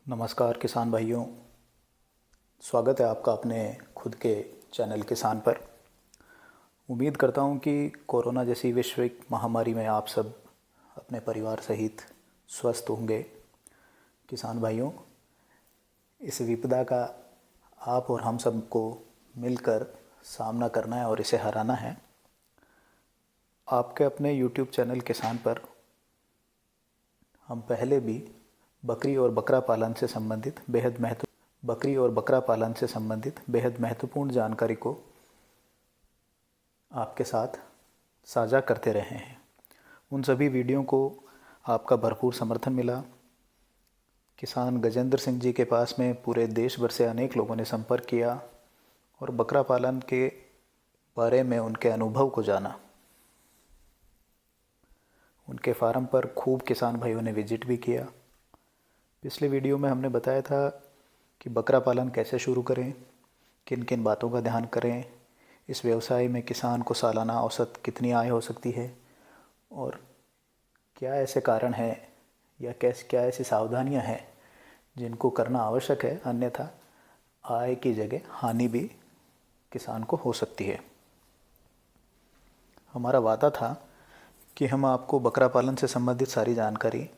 नमस्कार किसान भाइयों, स्वागत है आपका अपने खुद के चैनल किसान पर। उम्मीद करता हूँ कि कोरोना जैसी वैश्विक महामारी में आप सब अपने परिवार सहित स्वस्थ होंगे। किसान भाइयों, इस विपदा का आप और हम सबको मिलकर सामना करना है और इसे हराना है। आपके अपने YouTube चैनल किसान पर हम पहले भी बकरी और बकरा पालन से संबंधित बेहद महत्वपूर्ण जानकारी को आपके साथ साझा करते रहे हैं। उन सभी वीडियो को आपका भरपूर समर्थन मिला। किसान गजेंद्र सिंह जी के पास में पूरे देश भर से अनेक लोगों ने संपर्क किया और बकरा पालन के बारे में उनके अनुभव को जाना। उनके फार्म पर खूब किसान भाइयों ने विजिट भी किया। पिछले वीडियो में हमने बताया था कि बकरा पालन कैसे शुरू करें, किन किन बातों का ध्यान करें, इस व्यवसाय में किसान को सालाना औसत कितनी आय हो सकती है और क्या ऐसे कारण हैं या क्या ऐसी सावधानियां हैं जिनको करना आवश्यक है, अन्यथा आय की जगह हानि भी किसान को हो सकती है। हमारा वादा था कि हम आपको बकरा पालन से संबंधित सारी जानकारी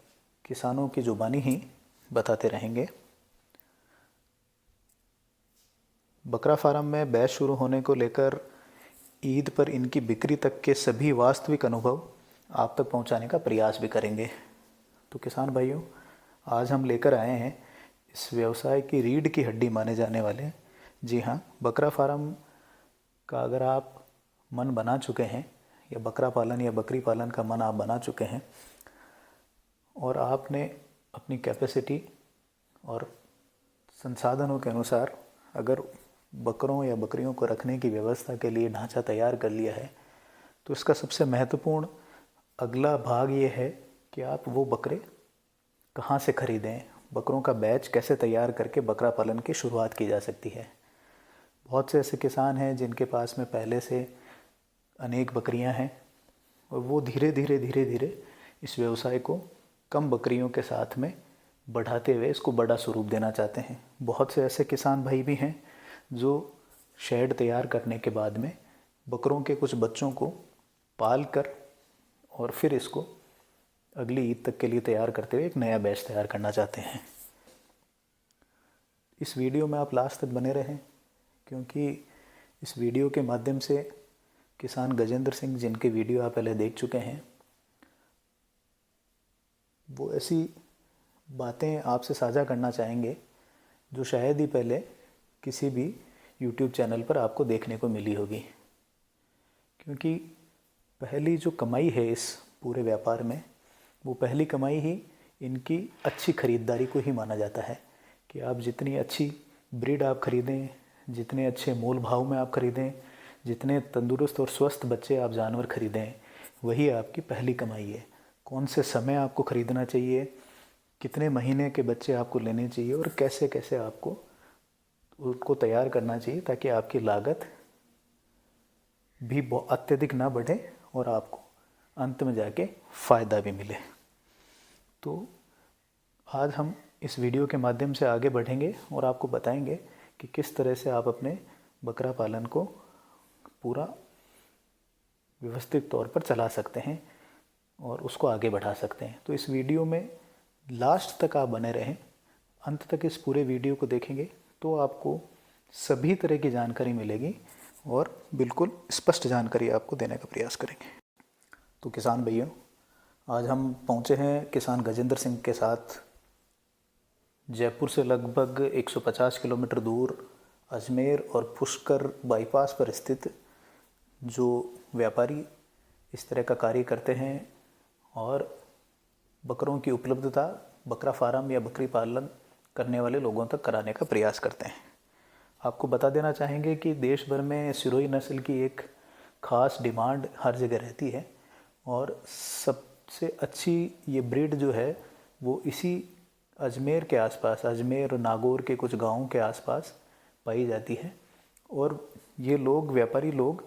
किसानों की ज़ुबानी ही बताते रहेंगे। बकरा फार्म में बैच शुरू होने को लेकर ईद पर इनकी बिक्री तक के सभी वास्तविक अनुभव आप तक पहुंचाने का प्रयास भी करेंगे। तो किसान भाइयों, आज हम लेकर आए हैं इस व्यवसाय की रीढ़ की हड्डी माने जाने वाले, जी हाँ, बकरा फार्म का अगर आप मन बना चुके हैं या बकरा पालन या बकरी पालन का मन आप बना चुके हैं और आपने अपनी कैपेसिटी और संसाधनों के अनुसार अगर बकरों या बकरियों को रखने की व्यवस्था के लिए ढांचा तैयार कर लिया है, तो इसका सबसे महत्वपूर्ण अगला भाग ये है कि आप वो बकरे कहाँ से ख़रीदें, बकरों का बैच कैसे तैयार करके बकरा पालन की शुरुआत की जा सकती है। बहुत से ऐसे किसान हैं जिनके पास में पहले से अनेक बकरियां हैं और वो धीरे धीरे इस व्यवसाय को कम बकरियों के साथ में बढ़ाते हुए इसको बड़ा स्वरूप देना चाहते हैं। बहुत से ऐसे किसान भाई भी हैं जो शेड तैयार करने के बाद में बकरों के कुछ बच्चों को पाल कर और फिर इसको अगली ईद तक के लिए तैयार करते हुए एक नया बैच तैयार करना चाहते हैं। इस वीडियो में आप लास्ट तक बने रहें, क्योंकि इस वीडियो के माध्यम से किसान गजेंद्र सिंह, जिनके वीडियो आप पहले देख चुके हैं, वो ऐसी बातें आपसे साझा करना चाहेंगे जो शायद ही पहले किसी भी YouTube चैनल पर आपको देखने को मिली होगी। क्योंकि पहली जो कमाई है इस पूरे व्यापार में, वो पहली कमाई ही इनकी अच्छी ख़रीदारी को ही माना जाता है कि आप जितनी अच्छी ब्रीड आप ख़रीदें, जितने अच्छे मोल भाव में आप ख़रीदें, जितने तंदुरुस्त और स्वस्थ बच्चे आप जानवर ख़रीदें, वही आपकी पहली कमाई है। कौन से समय आपको ख़रीदना चाहिए, कितने महीने के बच्चे आपको लेने चाहिए और कैसे कैसे आपको उसको तैयार करना चाहिए ताकि आपकी लागत भी अत्यधिक ना बढ़े और आपको अंत में जाके फ़ायदा भी मिले। तो आज हम इस वीडियो के माध्यम से आगे बढ़ेंगे और आपको बताएंगे कि किस तरह से आप अपने बकरा पालन को पूरा व्यवस्थित तौर पर चला सकते हैं और उसको आगे बढ़ा सकते हैं। तो इस वीडियो में लास्ट तक आप बने रहें। अंत तक इस पूरे वीडियो को देखेंगे तो आपको सभी तरह की जानकारी मिलेगी और बिल्कुल स्पष्ट जानकारी आपको देने का प्रयास करेंगे। तो किसान भाइयों, आज हम पहुंचे हैं किसान गजेंद्र सिंह के साथ जयपुर से लगभग 150 किलोमीटर दूर अजमेर और पुष्कर बाईपास पर स्थित जो व्यापारी इस तरह का कार्य करते हैं और बकरों की उपलब्धता बकरा फार्म या बकरी पालन करने वाले लोगों तक कराने का प्रयास करते हैं। आपको बता देना चाहेंगे कि देश भर में सिरोही नस्ल की एक ख़ास डिमांड हर जगह रहती है और सबसे अच्छी ये ब्रीड जो है वो इसी अजमेर के आसपास, अजमेर और नागौर के कुछ गाँवों के आसपास पाई जाती है और ये लोग, व्यापारी लोग,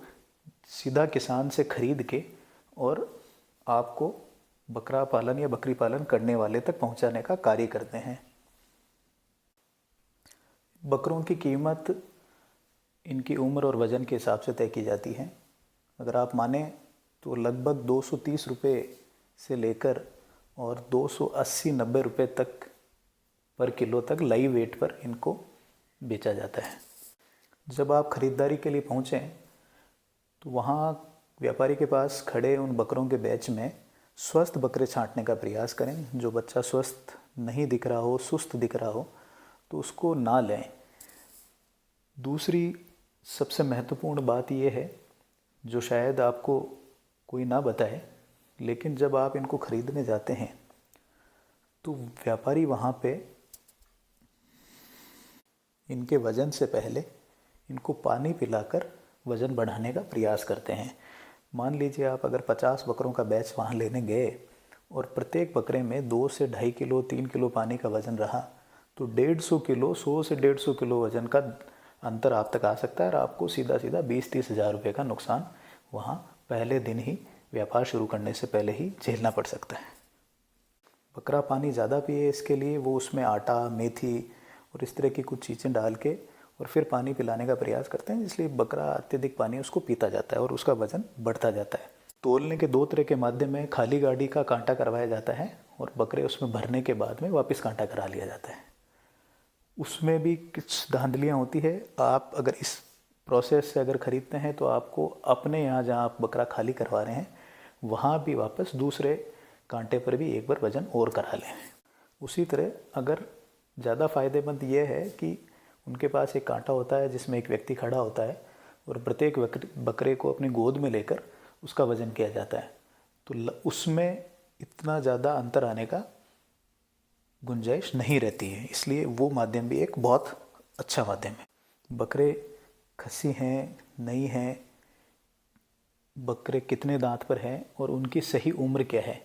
सीधा किसान से ख़रीद के और आपको बकरा पालन या बकरी पालन करने वाले तक पहुंचाने का कार्य करते हैं। बकरों की कीमत इनकी उम्र और वज़न के हिसाब से तय की जाती है। अगर आप माने तो लगभग 230 रुपये से लेकर और 280-90 रुपये तक पर किलो तक लाइव वेट पर इनको बेचा जाता है। जब आप ख़रीदारी के लिए पहुँचें तो वहाँ व्यापारी के पास खड़े उन बकरों के बैच में स्वस्थ बकरे छांटने का प्रयास करें। जो बच्चा स्वस्थ नहीं दिख रहा हो, सुस्त दिख रहा हो, तो उसको ना लें। दूसरी सबसे महत्वपूर्ण बात यह है, जो शायद आपको कोई ना बताए, लेकिन जब आप इनको ख़रीदने जाते हैं तो व्यापारी वहाँ पे इनके वज़न से पहले इनको पानी पिलाकर वज़न बढ़ाने का प्रयास करते हैं। मान लीजिए आप अगर 50 बकरों का बैच वहाँ लेने गए और प्रत्येक बकरे में 2 से 2.5 किलो 3 किलो पानी का वज़न रहा, तो 150 किलो 100 से 150 किलो वज़न का अंतर आप तक आ सकता है और आपको सीधा सीधा 20-30 हज़ार रुपये का नुकसान वहाँ पहले दिन ही व्यापार शुरू करने से पहले ही झेलना पड़ सकता है। बकरा पानी ज़्यादा पिए, इसके लिए वो उसमें आटा, मेथी और इस तरह की कुछ चीज़ें डाल के और फिर पानी पिलाने का प्रयास करते हैं, इसलिए बकरा अत्यधिक पानी उसको पीता जाता है और उसका वज़न बढ़ता जाता है। तोलने के 2 तरह के माध्यम में खाली गाड़ी का कांटा करवाया जाता है और बकरे उसमें भरने के बाद में वापस कांटा करा लिया जाता है। उसमें भी कुछ धांधलियाँ होती है। आप अगर इस प्रोसेस से अगर ख़रीदते हैं तो आपको अपने यहाँ जहाँ आप बकरा खाली करवा रहे हैं वहाँ भी वापस दूसरे कांटे पर भी एक बार वज़न और करा लें। उसी तरह अगर ज़्यादा फ़ायदेमंद ये है कि उनके पास एक कांटा होता है जिसमें एक व्यक्ति खड़ा होता है और प्रत्येक बकरे को अपनी गोद में लेकर उसका वज़न किया जाता है, तो उसमें इतना ज़्यादा अंतर आने का गुंजाइश नहीं रहती है, इसलिए वो माध्यम भी एक बहुत अच्छा माध्यम है। बकरे खस्सी हैं, नहीं हैं, बकरे कितने दांत पर हैं और उनकी सही उम्र क्या है,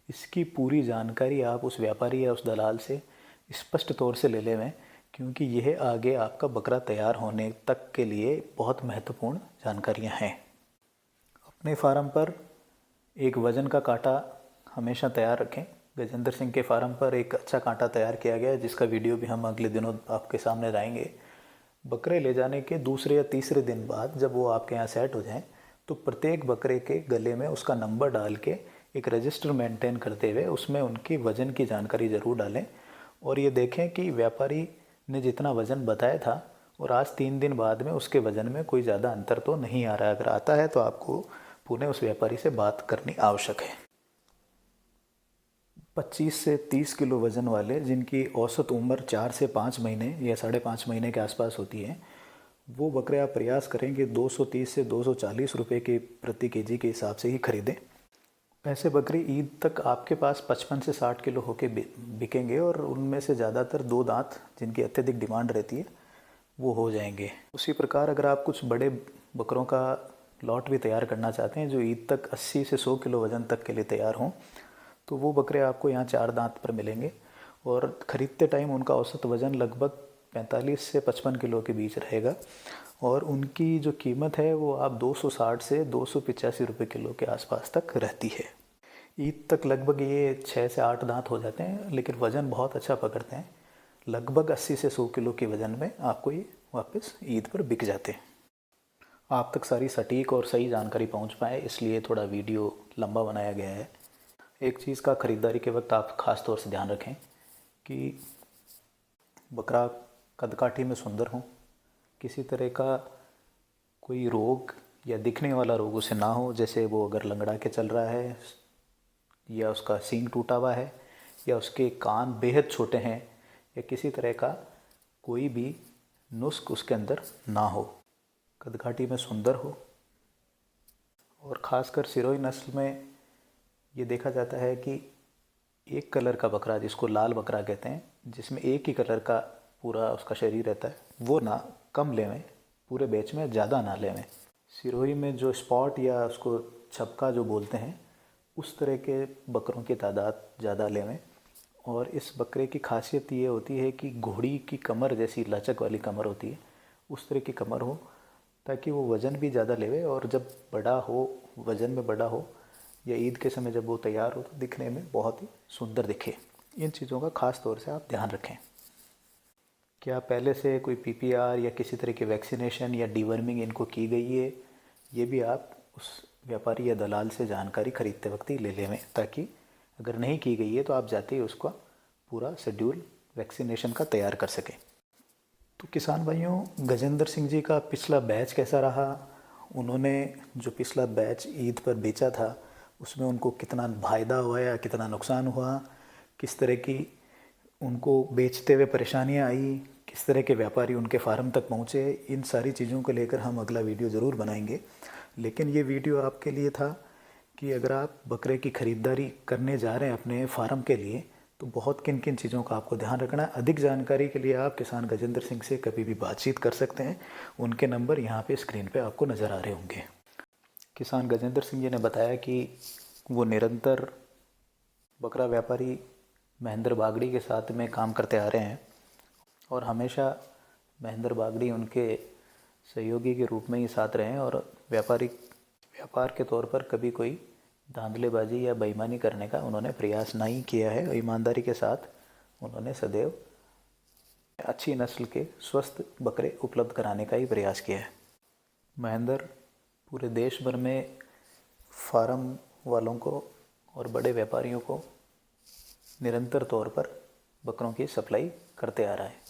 इसकी पूरी जानकारी आप उस व्यापारी या उस दलाल से स्पष्ट तौर से ले लें, क्योंकि यह आगे आपका बकरा तैयार होने तक के लिए बहुत महत्वपूर्ण जानकारियां हैं। अपने फार्म पर एक वज़न का कांटा हमेशा तैयार रखें। गजेंद्र सिंह के फार्म पर एक अच्छा कांटा तैयार किया गया है, जिसका वीडियो भी हम अगले दिनों आपके सामने लाएंगे। बकरे ले जाने के दूसरे या तीसरे दिन बाद जब वो आपके यहाँ सेट हो जाएं, तो प्रत्येक बकरे के गले में उसका नंबर डाल के एक रजिस्टर मेंटेन करते हुए उसमें उनकी वज़न की जानकारी ज़रूर डालें और ये देखें कि व्यापारी ने जितना वज़न बताया था और आज 3 दिन बाद में उसके वज़न में कोई ज़्यादा अंतर तो नहीं आ रहा है। अगर आता है तो आपको पुनः उस व्यापारी से बात करनी आवश्यक है। 25 से 30 किलो वज़न वाले जिनकी औसत उम्र 4 से 5 महीने या 5.5 महीने के आसपास होती है, वो बकरे आप प्रयास करें कि 230 से 240 रुपये के प्रति केजी के हिसाब से ही खरीदें। ऐसे बकरी ईद तक आपके पास 55 से 60 किलो होके बिकेंगे और उनमें से ज़्यादातर 2 दांत जिनकी अत्यधिक डिमांड रहती है वो हो जाएंगे। उसी प्रकार अगर आप कुछ बड़े बकरों का लॉट भी तैयार करना चाहते हैं जो ईद तक 80 से 100 किलो वज़न तक के लिए तैयार हों, तो वो बकरे आपको यहाँ 4 दांत पर मिलेंगे और ख़रीदते टाइम उनका औसत वज़न लगभग 45 से 55 किलो के बीच रहेगा और उनकी जो कीमत है वो आप 260 से 285 रुपये किलो के आसपास तक रहती है। ईद तक लगभग ये 6 से 8 दांत हो जाते हैं, लेकिन वज़न बहुत अच्छा पकड़ते हैं। लगभग 80 से 100 किलो के वज़न में आपको ये वापस ईद पर बिक जाते हैं। आप तक सारी सटीक और सही जानकारी पहुंच पाए, इसलिए थोड़ा वीडियो लंबा बनाया गया है। एक चीज़ का ख़रीदारी के वक्त आप ख़ास तौर से ध्यान रखें कि बकरा कदकाठी में सुंदर हो, किसी तरह का कोई रोग या दिखने वाला रोग उसे ना हो, जैसे वो अगर लंगड़ा के चल रहा है या उसका सींग टूटा हुआ है या उसके कान बेहद छोटे हैं या किसी तरह का कोई भी नुस्ख उसके अंदर ना हो, कदकाठी में सुंदर हो। और ख़ासकर सिरोही नस्ल में ये देखा जाता है कि एक कलर का बकरा, जिसको लाल बकरा कहते हैं, जिसमें एक ही कलर का पूरा उसका शरीर रहता है, वो ना कम लेवें, पूरे बैच में ज़्यादा ना लेवें। सिरोही में जो स्पॉट या उसको छपका जो बोलते हैं, उस तरह के बकरों की तादाद ज़्यादा लेवें। और इस बकरे की खासियत ये होती है कि घोड़ी की कमर जैसी लचक वाली कमर होती है, उस तरह की कमर हो ताकि वो वज़न भी ज़्यादा लेवे और जब बड़ा हो, वज़न में बड़ा हो या ईद के समय जब वो तैयार हो तो दिखने में बहुत ही सुंदर दिखे। इन चीज़ों का ख़ास तौर से आप ध्यान रखें। क्या पहले से कोई पीपीआर या किसी तरह की वैक्सीनेशन या डीवर्मिंग इनको की गई है, ये भी आप उस व्यापारी या दलाल से जानकारी खरीदते वक्त ही ले लें, ताकि अगर नहीं की गई है तो आप जाते ही उसका पूरा शेड्यूल वैक्सीनेशन का तैयार कर सकें। तो किसान भाइयों, गजेंद्र सिंह जी का पिछला बैच कैसा रहा? उन्होंने जो पिछला बैच ईद पर बेचा था उसमें उनको कितना फ़ायदा हुआ या कितना नुकसान हुआ, किस तरह की उनको बेचते हुए परेशानियां आई, किस तरह के व्यापारी उनके फार्म तक पहुँचे, इन सारी चीज़ों को लेकर हम अगला वीडियो ज़रूर बनाएंगे। लेकिन ये वीडियो आपके लिए था कि अगर आप बकरे की ख़रीदारी करने जा रहे हैं अपने फार्म के लिए, तो बहुत किन किन चीज़ों का आपको ध्यान रखना है। अधिक जानकारी के लिए आप किसान गजेंद्र सिंह से कभी भी बातचीत कर सकते हैं। उनके नंबर यहाँ पे स्क्रीन पे आपको नज़र आ रहे होंगे। किसान गजेंद्र सिंह जी ने बताया कि वो निरंतर बकरा व्यापारी महेंद्र बागड़ी के साथ में काम करते आ रहे हैं और हमेशा महेंद्र बागड़ी उनके सहयोगी के रूप में ही साथ रहे हैं, और व्यापार के तौर पर कभी कोई धांधलेबाजी या बेईमानी करने का उन्होंने प्रयास नहीं किया है। और ईमानदारी के साथ उन्होंने सदैव अच्छी नस्ल के स्वस्थ बकरे उपलब्ध कराने का ही प्रयास किया है। महेंद्र पूरे देश भर में फार्म वालों को और बड़े व्यापारियों को निरंतर तौर पर बकरों की सप्लाई करते आ रहा है।